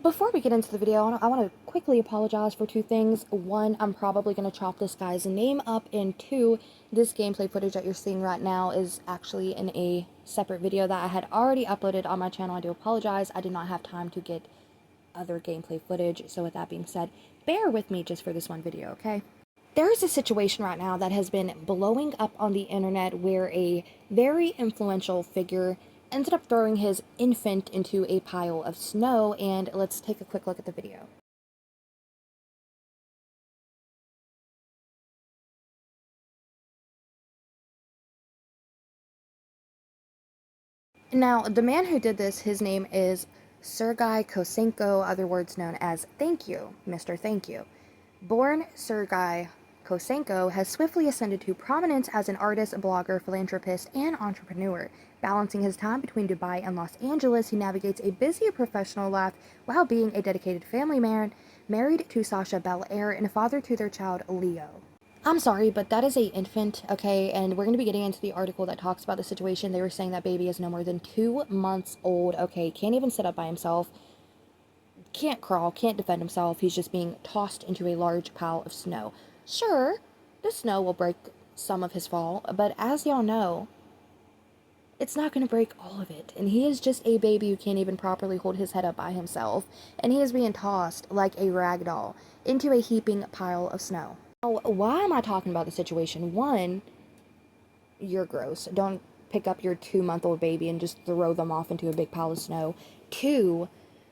Before we get into the video, I want to quickly apologize for two things. One, I'm probably going to chop this guy's name up, and two, this gameplay footage that you're seeing right now is actually in a separate video that I had already uploaded on my channel. I do apologize. I did not have time to get other gameplay footage, so with that being said, bear with me just for this one video, okay? There is a situation right now that has been blowing up on the internet where a very influential figure ended up throwing his infant into a pile of snow, and let's take a quick look at the video. Now, the man who did this, his name is Sergei Kosenko, other words known as Thank You, Mr. Thank You. Born Sergei Kosenko has swiftly ascended to prominence as an artist, blogger, philanthropist, and entrepreneur. Balancing his time between Dubai and Los Angeles, he navigates a busy professional life while being a dedicated family man, married to Sasha Belair and a father to their child, Leo. I'm sorry, but that is a infant, okay, and we're going to be getting into the article that talks about the situation. They were saying that baby is no more than 2 months old, okay, can't even sit up by himself, can't crawl, can't defend himself. He's just being tossed into a large pile of snow. Sure, the snow will break some of his fall, but as y'all know, it's not going to break all of it. And he is just a baby who can't even properly hold his head up by himself, and he is being tossed like a rag doll into a heaping pile of snow. Now, why am I talking about the situation? One, you're gross. Don't pick up your 2-month-old baby and just throw them off into a big pile of snow. Two,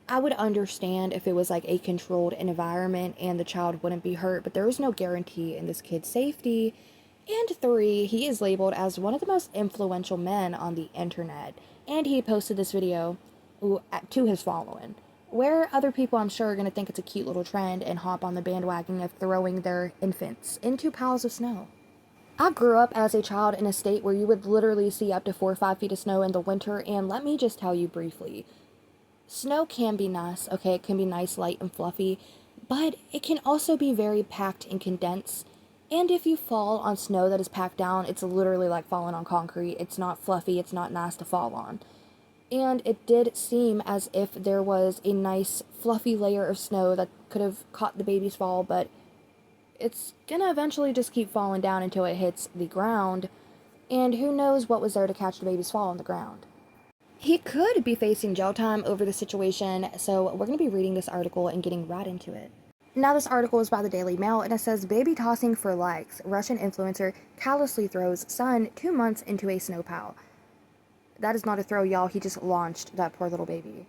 I would understand if it was like a controlled environment and the child wouldn't be hurt, but there is no guarantee in this kid's safety. And three, he is labeled as one of the most influential men on the internet, and he posted this video to his following, where other people, I'm sure, are going to think it's a cute little trend and hop on the bandwagon of throwing their infants into piles of snow. I grew up as a child in a state where you would literally see up to 4 or 5 feet of snow in the winter, and let me just tell you briefly, snow can be nice, okay, it can be nice, light, and fluffy, but it can also be very packed and condensed, and if you fall on snow that is packed down, it's literally like falling on concrete. It's not fluffy, it's not nice to fall on. And it did seem as if there was a nice fluffy layer of snow that could have caught the baby's fall, but it's gonna eventually just keep falling down until it hits the ground, and who knows what was there to catch the baby's fall on the ground. He could be facing jail time over the situation, so we're going to be reading this article and getting right into it. Now, this article is by the Daily Mail, and it says, Baby tossing for likes. Russian influencer callously throws son 2 months into a snow pile. That is not a throw, y'all. He just launched that poor little baby.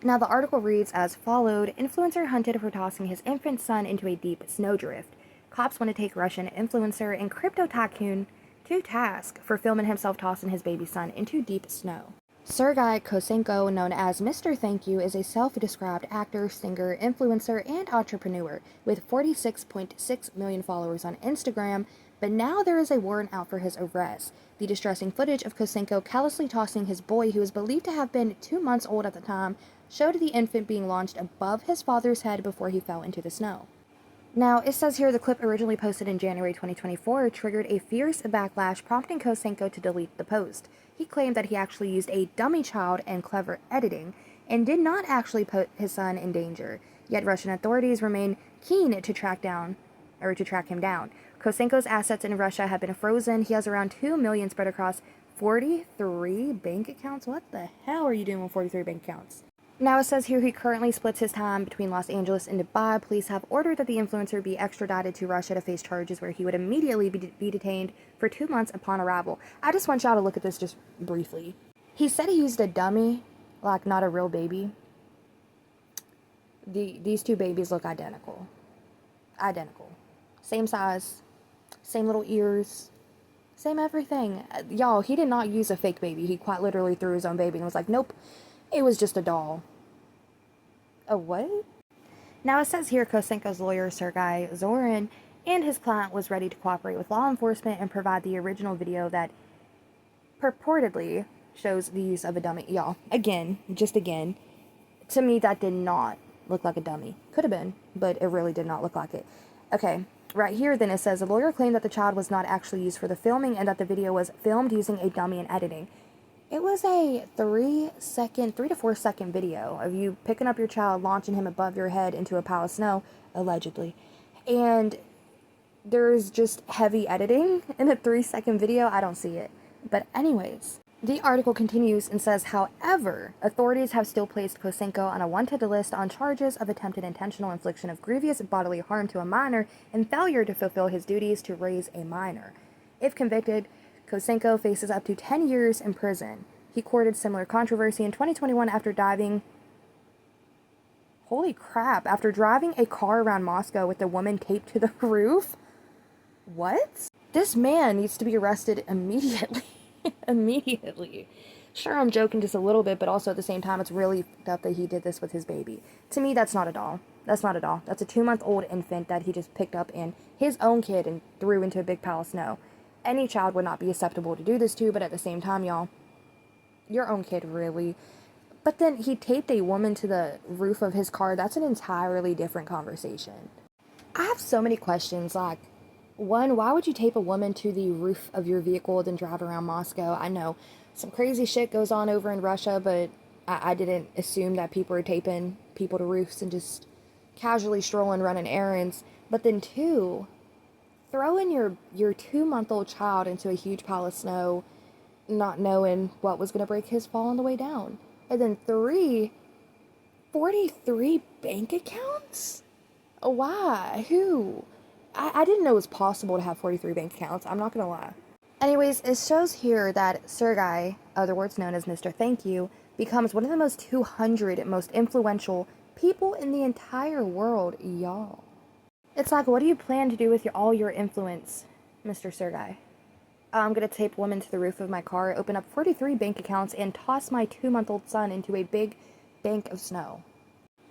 Now, the article reads as followed. Influencer hunted for tossing his infant son into a deep snowdrift. Cops want to take Russian influencer and crypto tycoon to task for filming himself tossing his baby son into deep snow. Sergei Kosenko, known as Mr. Thank You, is a self-described actor, singer, influencer, and entrepreneur with 46.6 million followers on Instagram, but now there is a warrant out for his arrest. The distressing footage of Kosenko callously tossing his boy, who is believed to have been 2 months old at the time, showed the infant being launched above his father's head before he fell into the snow. Now, it says here the clip originally posted in January 2024 triggered a fierce backlash, prompting Kosenko to delete the post. He claimed that he actually used a dummy child and clever editing, and did not actually put his son in danger. Yet Russian authorities remain keen to track him down. Kosenko's assets in Russia have been frozen. He has around 2 million spread across 43 bank accounts. What the hell are you doing with 43 bank accounts? Now, it says here he currently splits his time between Los Angeles and Dubai. Police have ordered that the influencer be extradited to Russia to face charges where he would immediately be detained for 2 months upon arrival. I just want y'all to look at this just briefly. He said he used a dummy, like not a real baby. These two babies look identical. Identical. Same size, same little ears, same everything. Y'all, he did not use a fake baby. He quite literally threw his own baby and was like, nope. It was just a doll. A what? Now, it says here Kosenko's lawyer, Sergei Zorin, and his client was ready to cooperate with law enforcement and provide the original video that purportedly shows the use of a dummy. Y'all, again, to me that did not look like a dummy. Could have been, but it really did not look like it. Okay, right here then it says the lawyer claimed that the child was not actually used for the filming and that the video was filmed using a dummy and editing. It was a 3 to 4 second video of you picking up your child, launching him above your head into a pile of snow, allegedly. And there's just heavy editing in a 3 second video. I don't see it. But anyways, the article continues and says, however, authorities have still placed Kosenko on a wanted list on charges of attempted intentional infliction of grievous bodily harm to a minor and failure to fulfill his duties to raise a minor. If convicted, Kosenko faces up to 10 years in prison. He courted similar controversy in 2021 after driving a car around Moscow with a woman taped to the roof. What? This man needs to be arrested immediately. Immediately. Sure, I'm joking just a little bit, but also at the same time, it's really fucked up that he did this with his baby. To me, that's not at all. That's not at all. That's a 2-month-old infant that he just picked up in his own kid and threw into a big pile of snow. Any child would not be acceptable to do this to, but at the same time, y'all, your own kid, really. But then he taped a woman to the roof of his car. That's an entirely different conversation. I have so many questions, like, one, why would you tape a woman to the roof of your vehicle then drive around Moscow? I know some crazy shit goes on over in Russia, but I didn't assume that people were taping people to roofs and just casually strolling, running errands. But then two, throwing your 2-month-old child into a huge pile of snow, not knowing what was going to break his fall on the way down. And then three, 43 bank accounts? Why? Who? I didn't know it was possible to have 43 bank accounts. I'm not going to lie. Anyways, it shows here that Sergei, otherwise known as Mr. Thank You, becomes one of the most 200 most influential people in the entire world, y'all. It's like, what do you plan to do with all your influence, Mr. Sergei? I'm going to tape women to the roof of my car, open up 43 bank accounts, and toss my 2-month-old son into a big bank of snow.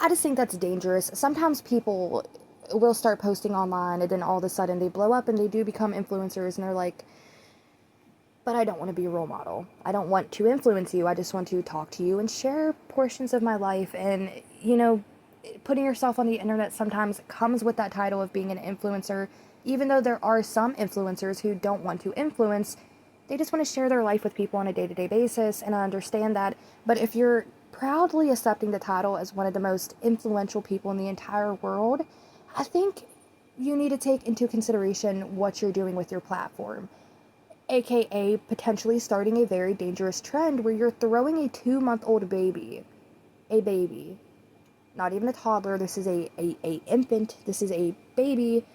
I just think that's dangerous. Sometimes people will start posting online, and then all of a sudden they blow up and they do become influencers, and they're like, but I don't want to be a role model. I don't want to influence you. I just want to talk to you and share portions of my life. And, putting yourself on the internet sometimes comes with that title of being an influencer. Even though there are some influencers who don't want to influence, they just want to share their life with people on a day-to-day basis, and I understand that. But if you're proudly accepting the title as one of the most influential people in the entire world, I think you need to take into consideration what you're doing with your platform, aka potentially starting a very dangerous trend where you're throwing a 2-month-old baby, not even a toddler, this is a infant, this is a baby,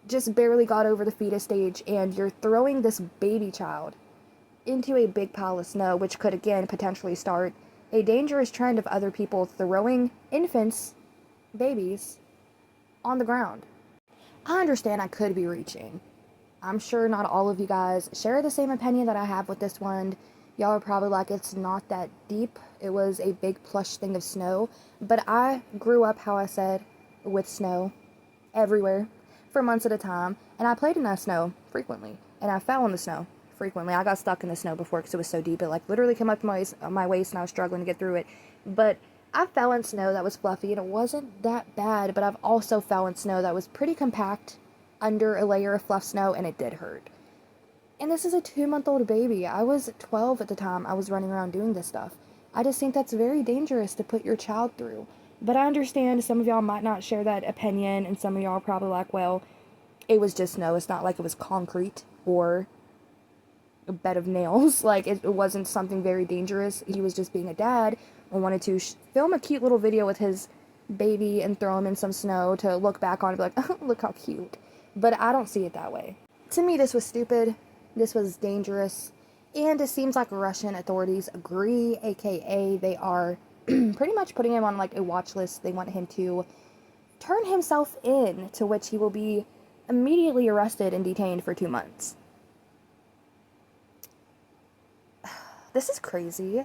just barely got over the fetus stage, and you're throwing this baby child into a big pile of snow, which could again potentially start a dangerous trend of other people throwing infants, babies, on the ground. I understand I could be reaching. I'm sure not all of you guys share the same opinion that I have with this one. Y'all are probably like, it's not that deep. It was a big plush thing of snow. But I grew up, how I said, with snow everywhere for months at a time. And I played in that snow frequently. And I fell in the snow frequently. I got stuck in the snow before because it was so deep. It literally came up to my waist and I was struggling to get through it. But I fell in snow that was fluffy and it wasn't that bad. But I've also fell in snow that was pretty compact under a layer of fluff snow, and it did hurt. And this is a 2-month-old baby. I was 12 at the time I was running around doing this stuff. I just think that's very dangerous to put your child through. But I understand some of y'all might not share that opinion, and some of y'all are probably like, well, it was just snow. It's not like it was concrete or a bed of nails. Like, it wasn't something very dangerous. He was just being a dad and wanted to film a cute little video with his baby and throw him in some snow to look back on and be like, oh, look how cute. But I don't see it that way. To me, this was stupid. This was dangerous. And it seems like Russian authorities agree, aka they are pretty much putting him on a watch list. They want him to turn himself in, to which he will be immediately arrested and detained for 2 months. This is crazy.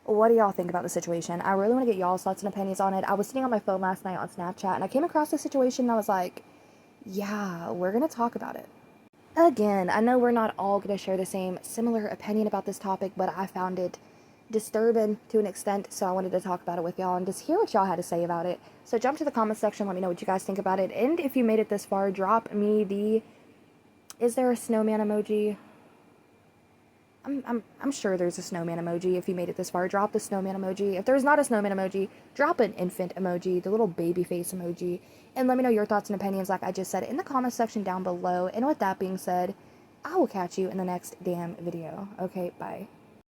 What do y'all think about the situation? I really want to get y'all's thoughts and opinions on it. I was sitting on my phone last night on Snapchat and I came across the situation and I was like, yeah, we're going to talk about it. Again, I know we're not all going to share the same similar opinion about this topic, but I found it disturbing to an extent, so I wanted to talk about it with y'all and just hear what y'all had to say about it. So jump to the comment section, let me know what you guys think about it, and if you made it this far, drop me is there a snowman emoji? I'm sure there's a snowman emoji. If you made it this far, drop the snowman emoji. If there's not a snowman emoji, drop an infant emoji, the little baby face emoji, and let me know your thoughts and opinions, like I just said, in the comment section down below. And with that being said, I will catch you in the next damn video. Okay, bye.